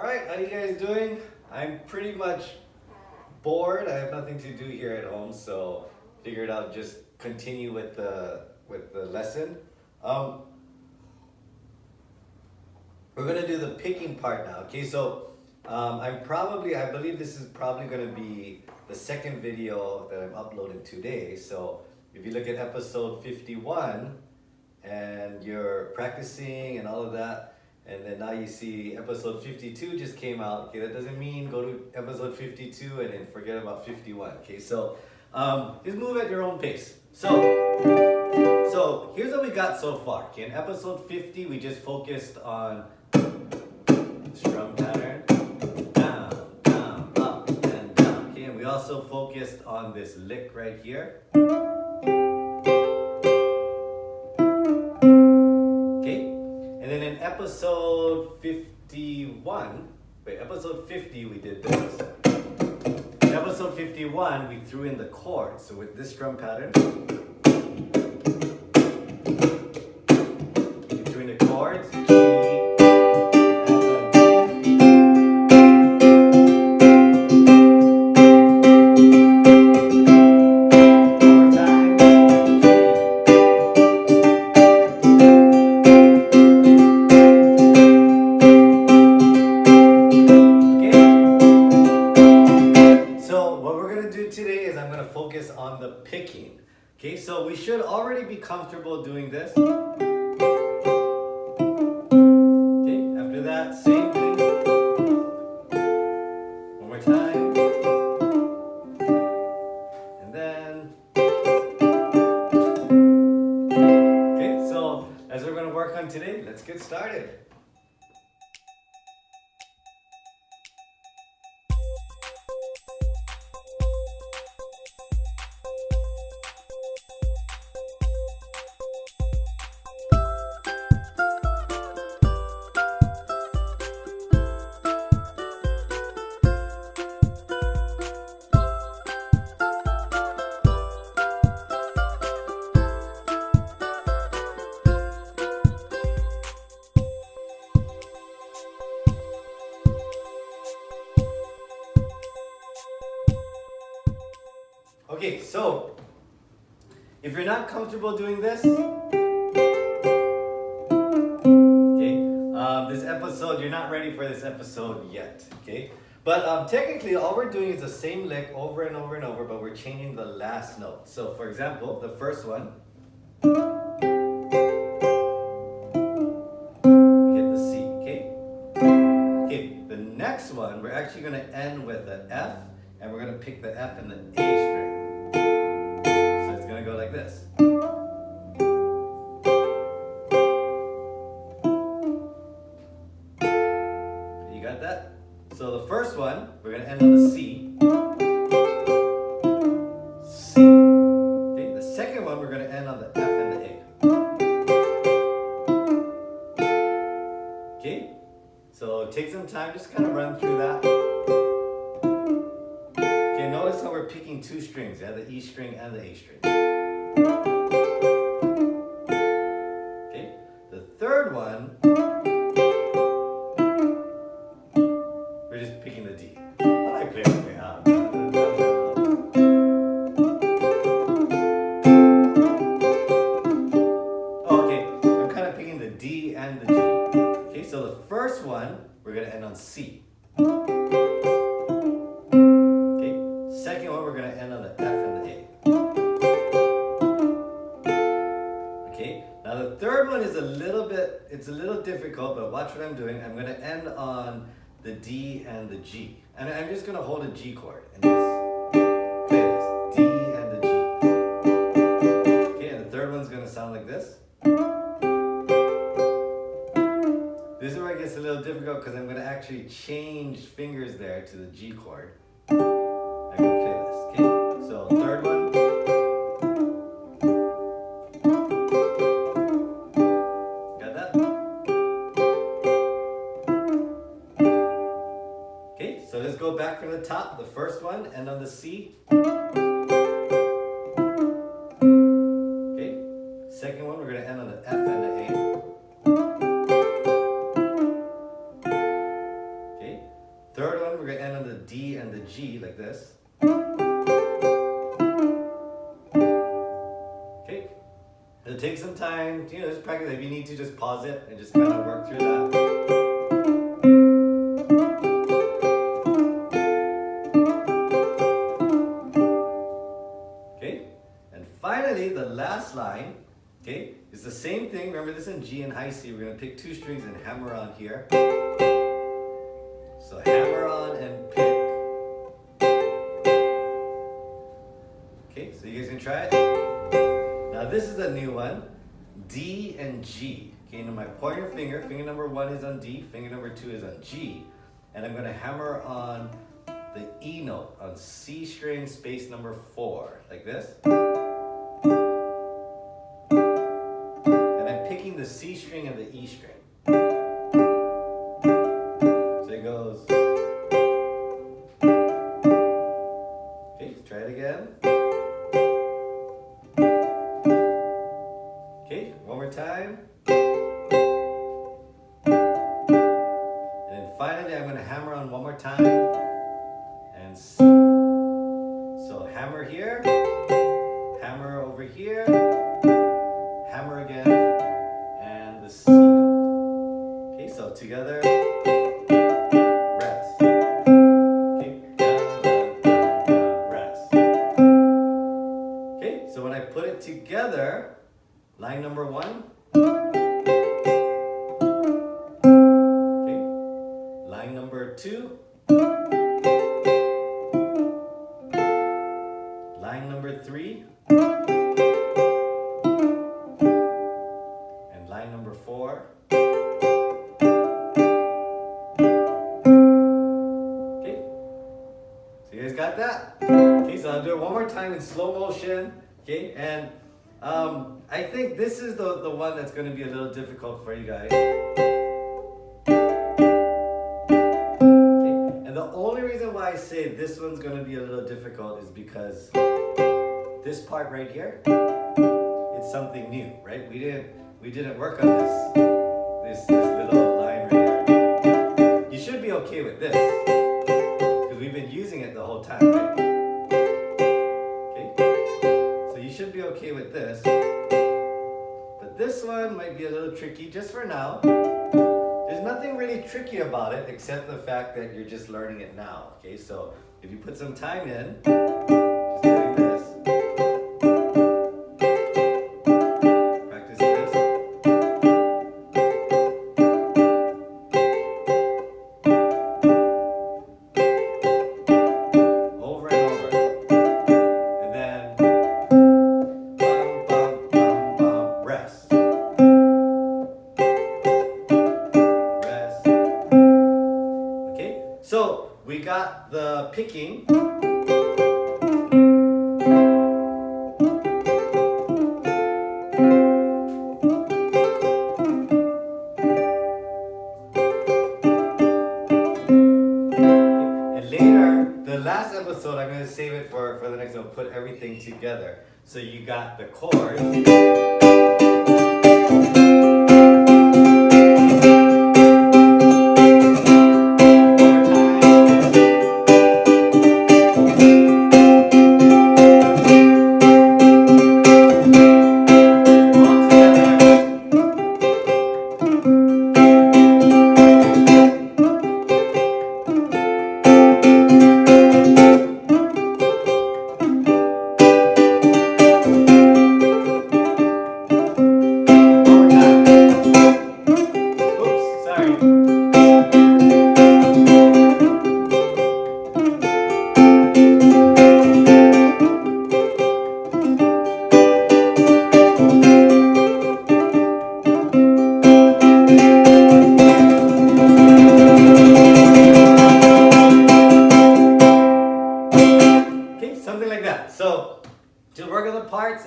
Alright, how you guys doing? I'm pretty much bored. I have nothing to do here at home, so figured I'll just continue with the lesson. Um, we're gonna do the picking part now. Okay, so I believe this is probably gonna be the second video that I'm uploading today. So if you look at episode 51 and you're practicing and all of that, and then now you see episode 52 just came out. Okay, that doesn't mean go to episode 52 and then forget about 51. Okay, so just move at your own pace. So here's what we got so far. Okay, in episode 50 we just focused on strum pattern, down, down, up, and down. Okay, and we also focused on this lick right here. Episode 50 we did this. In episode 51 we threw in the chords. So with this drum pattern, we threw in the chords, focus on the picking. Okay, so we should already be comfortable doing this. Okay, after that, same thing. One more time. And then. Okay, so as we're going to work on today, let's get started. Okay, so if you're not comfortable doing this, this episode, you're not ready for this episode yet, okay? But technically, all we're doing is the same lick over and over and over, but we're changing the last note. So for example, the first one, we hit the C, okay? Okay, the next one, we're actually gonna end with the F, and we're gonna pick the F and the A string. Gonna go like this. You got that? So the first one, we're gonna end on the C. C. Okay, the second one, we're gonna end on the F and the A. Okay? So take some time, just kind of run through that. Okay, notice how we're picking two strings, yeah? The E string and the A string. Okay, the third one, we're just picking the D. How do I play my way out? Okay, I'm kind of picking the D and the G. Okay, so the first one, we're going to end on C. Okay, second one, we're going to end on the F and the A. Now the third one is it's a little difficult, but watch what I'm doing. I'm going to end on the D and the G. And I'm just going to hold a G chord and just play this, D and the G. Okay, and the third one's going to sound like this. This is where it gets a little difficult because I'm going to actually change fingers there to the G chord. I'm going to play this, okay? So third one. So let's go back from the top. The first one, end on the C. Okay. Second one, we're going to end on the F and the A. Okay. D and the G like this. Okay, it'll take some time, just practice. If you need to, just pause it and just kind of work through that. Okay, and finally the last line, okay, is the same thing. Remember, this in G and high C. We're going to pick 2 strings and hammer on here. So hammer on and pick. Okay, so you guys can try it. Now this is a new one, D and G. Okay, now my pointer finger number 1 is on D, finger number 2 is on G. And I'm going to hammer on the E note on C string space number 4, like this. And I'm picking the C string and the E string. So it goes. Okay, try it again. Okay, one more time. And then finally I'm going to hammer on one more time. And C. So hammer here, hammer over here, hammer again, and the C note. Okay, so together, rest. Okay, down, rest. Okay, so when I put it together, line number 1. Okay, line number 2. Line number 3. And line number 4. Okay, so you guys got that? Okay, so I'll do it one more time in slow motion. Okay, and I think this is the one that's going to be a little difficult for you guys. Okay. And the only reason why I say this one's going to be a little difficult is because this part right here, it's something new, right? We didn't work on this little line right here. You should be okay with this because we've been using it the whole time, right? Should be okay with this, but this one might be a little tricky just for now. There's nothing really tricky about it except the fact that you're just learning it now. Okay, so if you put some time in, just doing this, practice this. Over and over. And then rest. Okay, so we got the picking. And later, the last episode, I'm going to save it for the next one, put everything together. So you got the chords.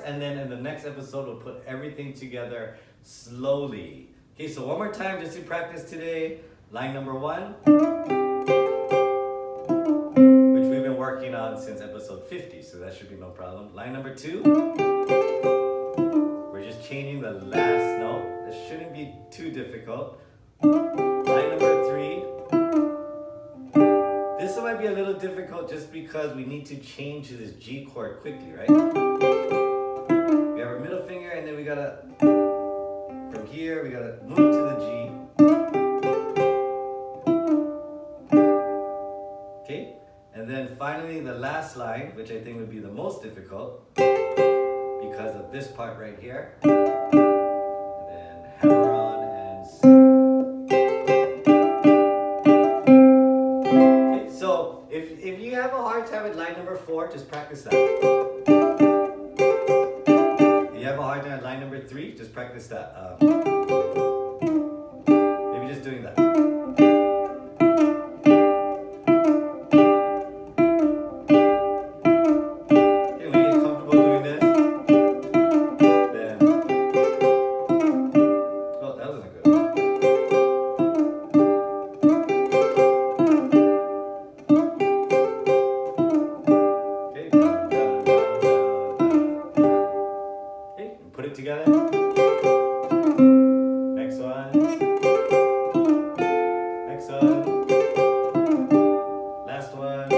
And then in the next episode, we'll put everything together slowly. Okay, so one more time just to practice today. Line number 1, which we've been working on since episode 50, so that should be no problem. Line number 2, we're just changing the last note. This shouldn't be too difficult. Line number 3, this one might be be a little difficult just because we need to change to this G chord quickly, right? We have our middle finger and then we gotta, from here, we gotta move to the G. Okay? And then finally the last line, which I think would be the most difficult because of this part right here. And then hammer on and C. Okay, so if you have a hard time with line number 4, just practice that. If you have a hard time at line number 3, just practice that. Maybe just doing that. Put it together. Next one. Next one. Last one.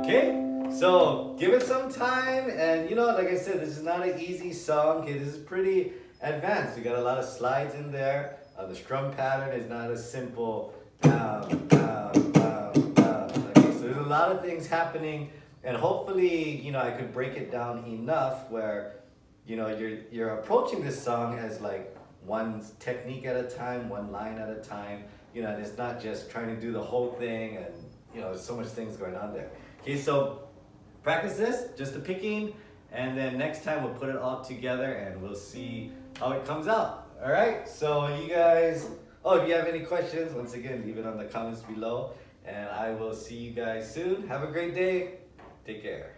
Okay, so give it some time, and like I said, this is not an easy song. Okay, this is pretty advanced. You got a lot of slides in there. The strum pattern is not as simple. Okay, so there's a lot of things happening. And hopefully, I could break it down enough where, you're approaching this song as like one technique at a time, one line at a time, and it's not just trying to do the whole thing and, there's so much things going on there. Okay, so practice this, just the picking, and then next time we'll put it all together and we'll see how it comes out. All right, so you guys, if you have any questions, once again, leave it on the comments below, and I will see you guys soon. Have a great day. Take care.